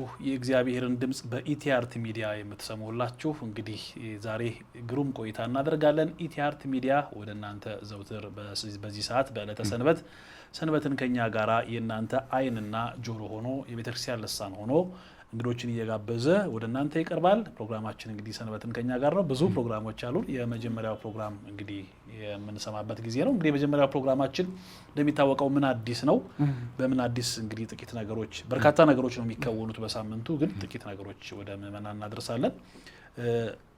የተወደዳችሁ የእግዚአብሔርን ድምጽ በኢቲአርት ሚዲያ የምትሰሙላችሁ እንግዲህ ዛሬ ግሩም ቆይታ እናደርጋለን። ኢቲአርት ሚዲያ ወደ እናንተ ዘውትር በዚህ ሰዓት በዕለተ ሰንበት ሰንበትን ከኛ ጋራ የእናንተ አይንና ጆሮ ሆኖ የቤተክርስቲያን ልሳን ሆኖ እንግዶችን እየጋበዘ ወደ እናንተ ይቀርባል። ፕሮግራማችን እንግዲህ ሰንበትን ከኛ ጋር ነው። ብዙ ፕሮግራሞች አሉ። የመጀመሪያው ፕሮግራም እንግዲህ የምንሰማበት ጊዜ ነው። እንግዲህ የመጀመሪያው ፕሮግራማችን እንደሚታወቀው ምን አዲስ ነው። በምን አዲስ እንግዲህ ጥቂት ነገሮች በርካታ ነገሮች ነው የሚከወኑት በሳምንቱ ግን ጥቂት ነገሮች ወደ ምዕመናን እናደርሳለን።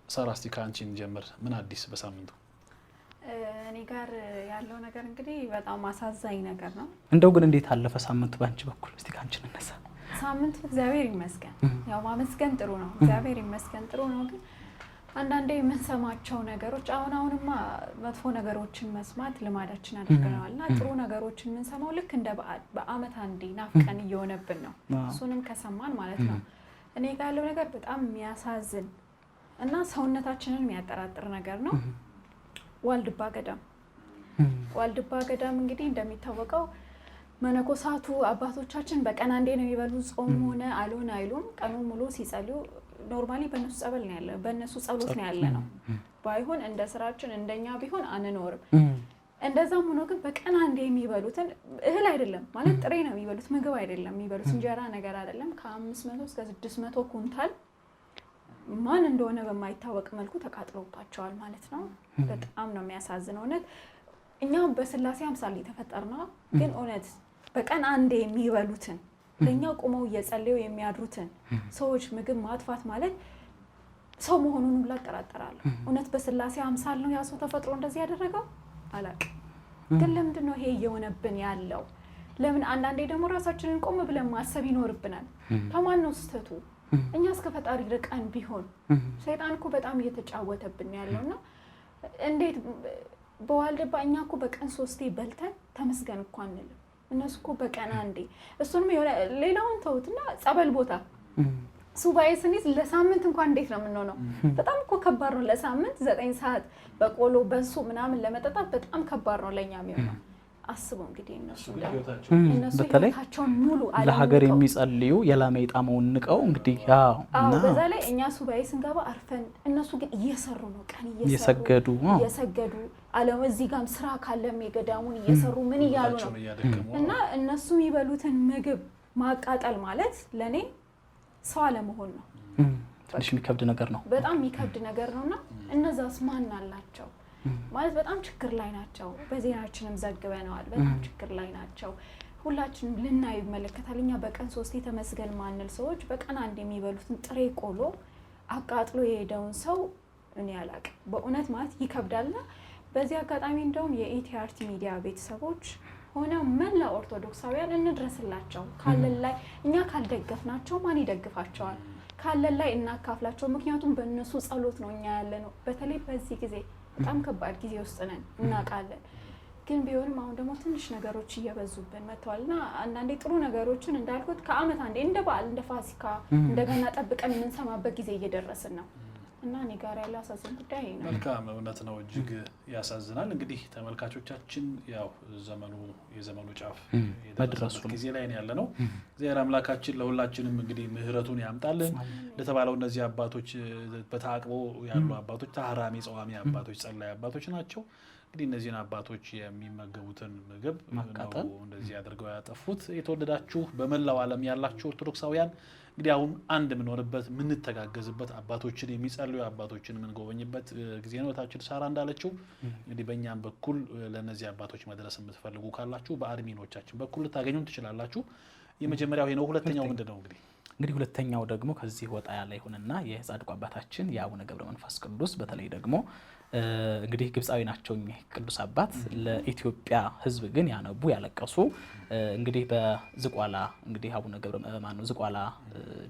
ሳራ እስቲ ካንቺን ጀምር። ምን አዲስ በሳምንቱ? እኔ ጋር ያለው ነገር እንግዲህ በጣም አሳዛኝ ነገር ነው። እንደው ግን እንዴት አለፈ ሳምንቱ ባንቺ በኩል? እስቲ ካንቺን እንነሳ። ሳምንቱ እግዚአብሔር ይመስገን ያው ማመስገን ጥሩ ነው። እግዚአብሔር ይመስገን ጥሩ ነው። ግን አንዳንዴ የምንሰማቸው ነገሮች አሁንማ መጥፎ ነገሮችን መስማት ልማዳችን አድርገናልና ጥሩ ነገሮችን የምንሰማው ልክ እንደ በአመት አንዴ ናፍቀን እየሆነብን ነው። እሱንም ከሰማን ማለት ነው። እኔ ጋር ያለው ነገር በጣም የሚያሳዝን እና ሰውነታችንን የሚያጠራጥር ነገር ነው። ዋልድባ ገዳም እንግዲህ እንደሚታወቀው መነኮሳቱ አባቶቻችን በቀን አንዴ ነው የሚበሉት። ጾም ሆነ አልሆነ አይሉም። ቀኑን ሙሉ ሲጸልዩ ኖርማሊ በእነሱ ጸበል ነው ያለው፣ በእነሱ ጸሎት ነው ያለ ነው። ባይሆን እንደ ስራችን እንደኛ ቢሆን አንኖርም። እንደዛም ሆኖ ግን በቀን አንዴ የሚበሉትን እህል አይደለም ማለት ጥሬ ነው የሚበሉት፣ ምግብ አይደለም የሚበሉት፣ እንጀራ ነገር አይደለም። ከ500 እስከ 600 ኩንታል ማን እንደሆነ በማይታወቅ መልኩ ተቃጥሎባቸዋል ማለት ነው። በጣም ነው የሚያሳዝነው። እውነት እኛ በስላሴ አምሳል የተፈጠርነው ግን እውነት በቀን አንዴ የሚበሉትን ለኛ ቆመው እየጸለዩ የሚያድሩትን ሰዎች ምግብ ማጥፋት ማለት ሰው መሆኑን ሁሉ አጠራጠራለሁ። እውነት በስላሴ አምሳል ነው ያ ሰው ተፈጥሮ እንደዚህ ያደረገው አላውቅም። ግን ለምንድን ነው ይሄ እየሆነብን ያለው? ለምን አንዳንዴ ደግሞ ራሳችንን ቆም ብለን ማሰብ ይኖርብናል። ከማን ነው ስህተቱ? እኛ እስከ ፈጣሪ ርቀን ቢሆን ሰይጣን እኮ በጣም እየተጫወተብን ያለውና እንዴት በዋልድባ እኛ እኮ በቀን 3 በልተን ተመስገን እኮ አንልም። እነሱ እኮ በቀን አንዴ እሱንም የሆነ ሌላውን ተውትና ጸበል ቦታ ሱባኤ ስንይዝ ለሳምንት እንኳን እንዴት ነው የምንሆነው? በጣም እኮ ከባድ ነው። ለሳምንት 9 ሰዓት በቆሎ በሱ ምናምን ለመጠጣት በጣም ከባድ ነው ለኛ የሚሆነው። አስበው እንግዲህ እነሱ በተለይ ለሀገር የሚጸልዩ የላመ ጣመውን ንቀው እንግዲህ ያው እና በዛ ላይ እኛ ሱባኤ ስንገባ አርፈን እነሱ ግን እየሰሩ ነው። ቀን እየሰገዱ አለም እዚህ ጋርም ስራ ካለም የገዳሙን እየሰሩ ምን ይያሉ ነው። እና እነሱ የሚበሉትን ምግብ ማቃጠል ማለት ለኔ ሰው አለመሆን ነው። ትንሽ የሚከብድ ነገር ነው። በጣም የሚከብድ ነገር ነውና እነዛስ ማን አላቸው ማለት በጣም ችግር ላይ ናቸው። በዜናችንም ዘግበናል። በጣም ችግር ላይ ናቸው። ሁላችንም ልናይ ይመለከታል። እኛ በቀን 3 ተመስገን ማንል ሰዎች በቀን አንድ የሚበሉትን ጥሬ ቆሎ አቃጥሎ የሄደውን ሰው እኔ አላቅም በእውነት ማለት ይከብዳልና በዚህ አጋጣሚ እንደውም የኢቲአርት ሚዲያ ቤተሰቦች ሆነ መላ ኦርቶዶክሳውያን እንድረስላቸው። ካለን ላይ እኛ ካልደገፍናቸው ማን ይደግፋቸዋል? ካለን ላይ እናካፍላቸው። ምክንያቱም በእነሱ ጸሎት ነው እኛ ያለነው። በተለይ በዚህ ጊዜ በጣም ከባድ ጊዜ ውስጥ ነን እናውቃለን። ግን ቢሆንም አሁን ደግሞ ትንሽ ነገሮች እየበዙብን መጥተዋልና አንዳንዴ ጥሩ ነገሮችን እንዳልኩት ከአመት አንዴ እንደ በዓል እንደ ፋሲካ እንደገና ጠብቀን የምንሰማበት ጊዜ እየደረስን ነው እና እኔ ጋር ያለው አሳዛኝ ጉዳይ ነው። መልካም እውነት ነው። እጅግ ያሳዝናል። እንግዲህ ተመልካቾቻችን ያው የዘመኑ ጫፍ የደረሱ ጊዜ ላይ ነው ያለነው። እግዚአብሔር አምላካችን ለሁላችንም እንግዲህ ምህረቱን ያምጣልን። ለተባለው እነዚህ አባቶች በታቅቦ ያሉ አባቶች ታህራሚ ጸዋሚ አባቶች ጸላይ አባቶች ናቸው። እንግዲህ እነዚህን አባቶች የሚመገቡትን ምግብ ነው እንደዚህ አድርገው ያጠፉት። የተወደዳችሁ በመላው ዓለም ያላችሁ ኦርቶዶክሳውያን እንግዲህ አሁን አንድ የምንሆንበት የምንተጋገዝበት አባቶችን የሚጸልዩ አባቶችን የምንጎበኝበት ጊዜ ነው። ታችን ሳራ እንዳለችው እንግዲህ በእኛም በኩል ለነዚህ አባቶች መድረስ የምትፈልጉ ካላችሁ በአድሚኖቻችን በኩል ልታገኙን ትችላላችሁ። የመጀመሪያው ይሄ ነው። ሁለተኛው ምንድነው? እንግዲህ ሁለተኛው ደግሞ ከዚህ ወጣ ያለ ይሁንና የጻድቁ አባታችን የአቡነ ገብረ መንፈስ ቅዱስ በተለይ ደግሞ እንግዲህ ግብፃዊ ናቸው እኚህ ቅዱስ አባት ለኢትዮጵያ ሕዝብ ግን ያነቡ ያለቀሱ እንግዲህ በዝቋላ እንግዲህ አቡነ ገብረ ማነው ዝቋላ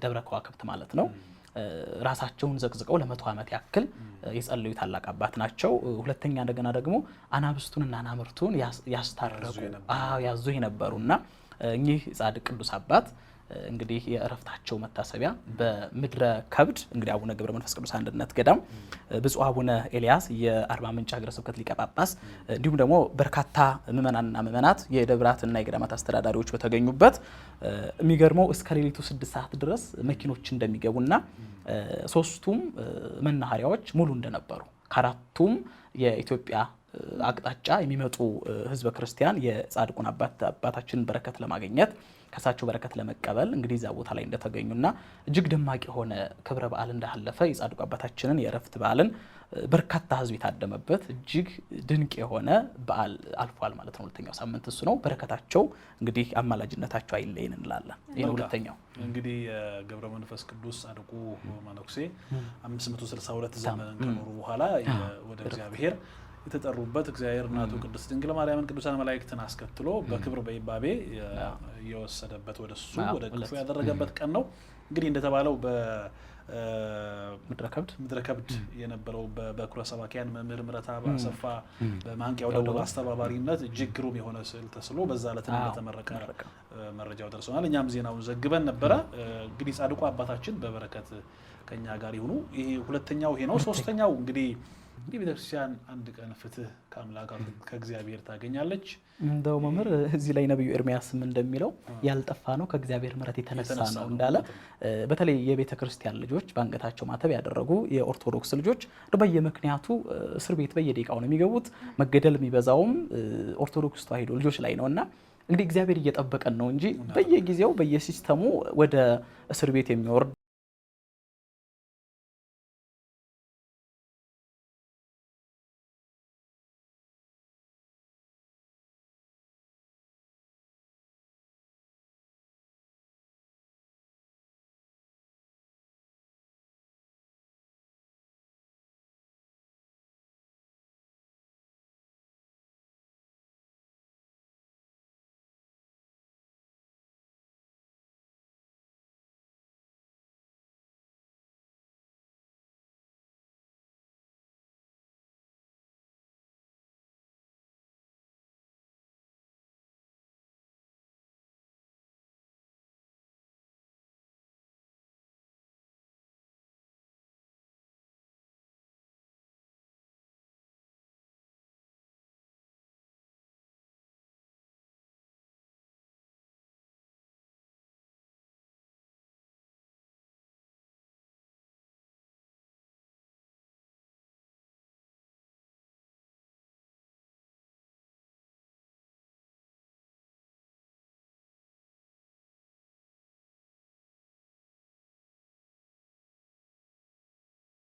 ደብረ ከዋክብት ማለት ነው ራሳቸውን ዘቅዝቀው ለ100 ዓመት ያክል የጸለዩ ታላቅ አባት ናቸው። ሁለተኛ እንደገና ደግሞ አናብስቱንና አናምርቱን ያስታረቁ ያዙ የነበሩና እኚህ ጻድቅ ቅዱስ አባት እንግዲህ የእረፍታቸው መታሰቢያ በምድረ ከብድ እንግዲህ አቡነ ገብረ መንፈስ ቅዱስ አንድነት ገዳም ብፁዕ አቡነ ኤልያስ የአርባ ምንጭ ሀገረ ስብከት ሊቀ ጳጳስ እንዲሁም ደግሞ በርካታ ምእመናንና ምእመናት የደብራትና የገዳማት አስተዳዳሪዎች በተገኙበት የሚገርመው እስከ ሌሊቱ 6 ሰዓት ድረስ መኪኖች እንደሚገቡና ሶስቱም መናኸሪያዎች ሙሉ እንደነበሩ ከአራቱም የኢትዮጵያ አቅጣጫ የሚመጡ ህዝበ ክርስቲያን የጻድቁን አባታችንን በረከት ለማግኘት ከሳቸው በረከት ለመቀበል እንግዲህ እዛ ቦታ ላይ እንደተገኙና እጅግ ደማቅ የሆነ ክብረ በዓል እንዳለፈ የጻድቁ አባታችንን የእረፍት በዓልን በርካታ ህዝብ የታደመበት እጅግ ድንቅ የሆነ በዓል አልፏል ማለት ነው። ሁለተኛው ሳምንት እሱ ነው። በረከታቸው እንግዲህ አማላጅነታቸው አይለየን እንላለን። ይሄ ሁለተኛው እንግዲህ ገብረ መንፈስ ቅዱስ ጻድቁ መነኩሴ 562 ዘመን ከኖሩ በኋላ ወደ እግዚአብሔር የተጠሩበት እግዚአብሔር እናቱ ቅድስት ድንግል ማርያምን ቅዱሳን መላእክትን አስከትሎ በክብር በይባቤ የወሰደበት ወደሱ ወደ ቅፉ ያደረገበት ቀን ነው። እንግዲህ እንደተባለው ምድረ ከብድ የነበረው በኩረ ሰባኪያን መምህር ምረትአብ አሰፋ በማንቂያው ደውል አስተባባሪነት እጅግ ግሩም የሆነ ስዕል ተስሎ በዛ ዕለት እንደተመረቀ መረጃው ደርሶናል። እኛም ዜናውን ዘግበን ነበረ። እንግዲህ ጻድቁ አባታችን በበረከት ከኛ ጋር ይሁኑ። ይሄ ሁለተኛው ይሄ ነው። ሶስተኛው እንግዲህ ቤተክርስቲያን አንድ ቀን ፍትህ ከአምላክ ከእግዚአብሔር ታገኛለች። እንደው መምህር እዚህ ላይ ነብዩ ኤርሚያስም እንደሚለው ያልጠፋ ነው ከእግዚአብሔር ምሕረት የተነሳ ነው እንዳለ በተለይ የቤተክርስቲያን ልጆች በአንገታቸው ማተብ ያደረጉ የኦርቶዶክስ ልጆች በየምክንያቱ እስር ቤት በየደቂቃው ነው የሚገቡት። መገደል የሚበዛውም ኦርቶዶክስ ተዋሕዶ ልጆች ላይ ነውና እንግዲህ እግዚአብሔር እየጠበቀን ነው እንጂ በየጊዜው በየሲስተሙ ወደ እስር ቤት የሚወርድ